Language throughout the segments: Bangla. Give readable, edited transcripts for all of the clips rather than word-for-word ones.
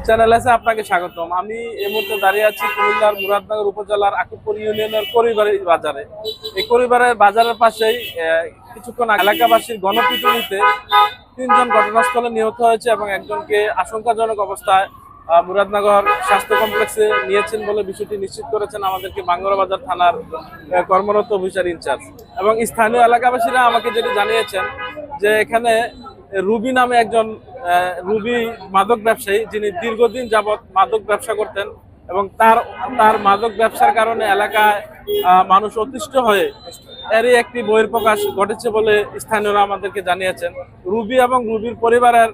চ্যানেল আছে আপনাকে স্বাগতম। আমি এই মুহূর্তে দাঁড়িয়ে আছি কুমিল্লার মুরাদনগর উপজেলার আকুবপুর ইউনিয়নের করিবাড়ি বাজারে। এই করিবারের বাজারের পাশেই কিছুক্ষণ এলাকাবাসীর গণপিটুনিতে 3 জন ঘটনাস্থলে নিহত হয়েছে এবং একজনকে আশঙ্কাজনক অবস্থায় মুরাদনগর স্বাস্থ্য কমপ্লেক্সে নিয়েছেন বলে বিষয়টি নিশ্চিত করেছেন আমাদেরকে বাঙ্গুরা বাজার থানার কর্মরত অফিসার ইনচার্জ। এবং স্থানীয় এলাকাবাসীরা আমাকে যেটি জানিয়েছেন যে এখানে রুবি নামে একজন রুবি মাদক ব্যবসায়ী, যিনি দীর্ঘদিন যাবৎ মাদক ব্যবসা করতেন এবং তার মাদক ব্যবসার কারণে এলাকায় মানুষ অতিষ্ঠ হয়ে এরই একটি বহিঃপ্রকাশ ঘটেছে বলে স্থানীয়রা আমাদেরকে জানিয়েছেন। রুবি এবং রুবির পরিবারের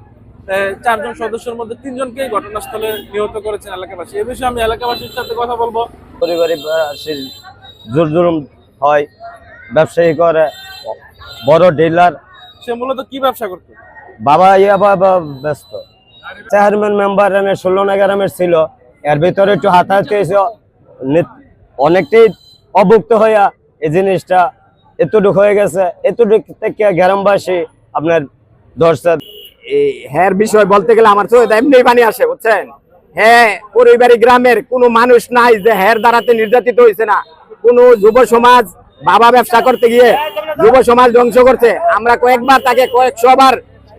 4 জন সদস্যের মধ্যে 3 জনকেই ঘটনাস্থলে নিহত করেছেন এলাকাবাসী। এ বিষয়ে আমি এলাকাবাসীর সাথে কথা বলবো। পরিবারের জোর জুলুম হয়, ব্যবসায়ী করে, বড় ডিলার। সে মূলত কি ব্যবসা করতো? বাবা ব্যস্ত চেয়ারম্যান মেম্বার 16 গ্রামের ছিল, এর ভিতরে একটু হাতাহাতি হয়েছে, অনেকটাই অভুক্ত হইয়া এই জিনিসটা এতটুকু হয়ে গেছে। এতটুকু থেকে গ্রামবাসী আপনার ধরছে। হ্যাঁ বিষয় বলতে গেলে আমার চোখে এমনি পানি আসে, বুঝছেন। হ্যাঁ, পরিবারী গ্রামের কোনো মানুষ নাই যে হ্যার দ্বারাতে নির্যাতিত হয়েছে না। কোনো যুব সমাজ বাবা ব্যবসা করতে গিয়ে যুব সমাজ ধ্বংস করছে। আমরা কয়েকবার তাকে 100 বার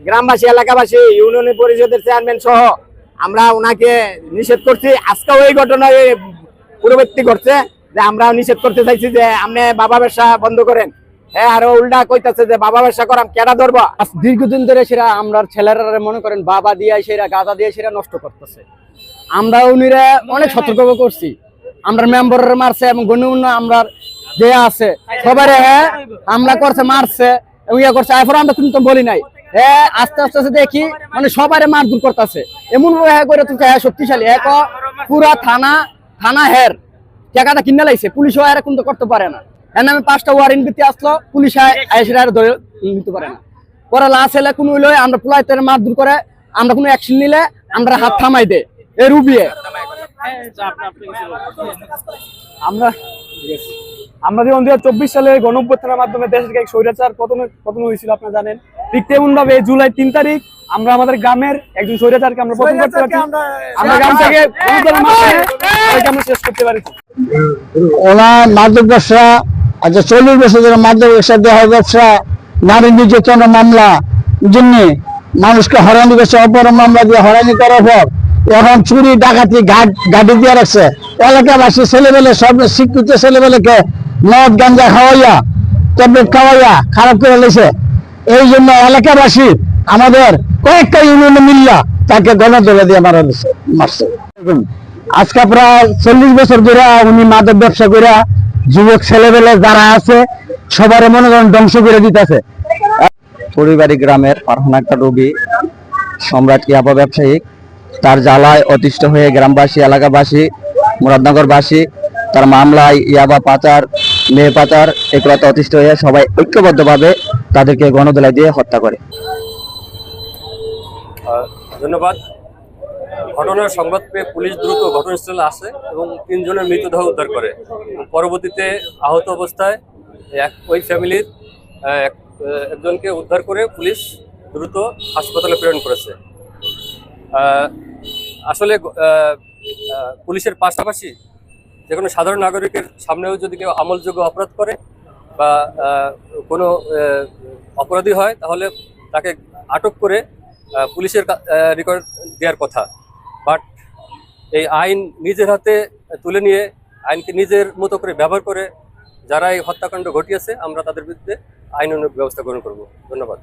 গ্রামবাসী, এলাকাবাসী, ইউনিয়ন পরিষদের চেয়ারম্যান সহ আমরা ওনাকে নিষেধ করছি। আজকেও এই ঘটনায় পূর্ববর্তী ঘটছে যে আমরা নিষেধ করতে চাইছি যে আপনি বাবা ব্যবসা বন্ধ করেন। হ্যাঁ, আরো উল্টা কইতাছে যে বাবা ব্যবসা করাম কেডা ধরবো। দীর্ঘদিন ধরে সেটা আমরা ছেলেরা মনে করেন বাবা দিয়ে সেরা গাঁজা দিয়ে সেটা নষ্ট করতেছে। আমরা উনিরা অনেক সতর্ক করছি, আমরা মেম্বার মারছে এবং গণ্যমান্য আমরা যে আছে সবাই হামলা করছে, মারছে এবং ইয়ে করছে। এরপর আমরা কিন্তু বলি নাই। হ্যাঁ, আস্তে আস্তে দেখি মানে সবাই মারধর করতেছে। এমন করে তো শক্তিশালী এক পুরা থানা হের টাকাটা কিনে লাইছে, পুলিশও এরা কিন্তু করতে পারে না। এর নামে 5টা ওয়ারেন্ট দিতে আসলো, পুলিশ এসে আর ধরে নিতে পারে না। পরে লাশ এলে কোনো হইলে আমরা পুলাইতে মারধর করে, আমরা কোনো অ্যাকশন নিলে আমরা হাত থামাই দে এ রুবিয়ে। আমরা যেমন 2024 সালে গণঅভ্যুত্থানের মাধ্যমে দেশের এক স্বৈরাচার পতন হয়েছিল, আপনারা জানেন। ঠিক তেমন ভাবে জুলাই 3 তারিখ আমরা আমাদের গ্রামের একজন স্বৈরাচারকে আমরা পতন করতে পারছি। আমরা গ্রাম থেকে আমরা শেষ করতে পারছি। ওনার মাদক ব্যবসা, আচ্ছা 40 বছর ধরে মাদক ব্যবসা, দেহ ব্যবসা, নারী নির্যাতন মামলা জন্য মানুষকে হয়রানি করছে, অপরাধ মামলা দিয়ে হয়রানি করার পর এখন চুরি ডাকাতি গাড়ি দিয়ে রাখছে। এলাকাবাসী ছেলেবেলে সব শিক্ষিত ছেলেবেলেকে মদ গাঞ্জা খাওয়াইয়া, ট্যাবলেট খাওয়াইয়া খারাপ করে লেছে। এই জন্য এলাকাবাসী আমাদের কয়েকটা ইউনিয়নে মিল্লা তাকে গণধরে দিয়ে মারছে। আজকে প্রায় 40 বছর ধরে উনি মাদক ব্যবসা করে যুবক ছেলেবেলে যারা আছে সবার মনে করেন ধ্বংস করে দিতেছে। পরিবারী গ্রামের ফারহানা আক্তার রুবি সম্রাট ইয়াবা ব্যবসায়ী, তার জ্বালায় অতিষ্ঠ হয়ে গ্রামবাসী, এলাকাবাসী, মুরাদনগরবাসী তার মামলায় ইয়াবা পাচার, মেয়ে পাচার এগুলোতে অতিষ্ঠ হয়ে সবাই ঐক্যবদ্ধভাবে তাদেরকে গণধোলাই দিয়ে হত্যা করে। ধন্যবাদ। ঘটনার সংবাদ পেয়ে পুলিশ দ্রুত ঘটনাস্থলে আসে এবং 3 জনের মৃতদেহ উদ্ধার করে। পরবর্তীতে আহত অবস্থায় ওই ফ্যামিলির একজনকে উদ্ধার করে পুলিশ দ্রুত হাসপাতালে প্রেরণ করেছে। আসলে পুলিশের পাশাপাশি যে কোনো সাধারণ নাগরিকের সামনেও যদি কেউ আমলযোগ্য অপরাধ করে বা কোনো অপরাধী হয় তাহলে তাকে আটক করে পুলিশের রেকর্ড দেওয়ার কথা। বাট এই আইন নিজের হাতে তুলে নিয়ে আইনকে নিজের মতো করে ব্যবহার করে যারা এই হত্যাকাণ্ড ঘটিয়েছে আমরা তাদের বিরুদ্ধে আইনানুগ ব্যবস্থা গ্রহণ করব। ধন্যবাদ।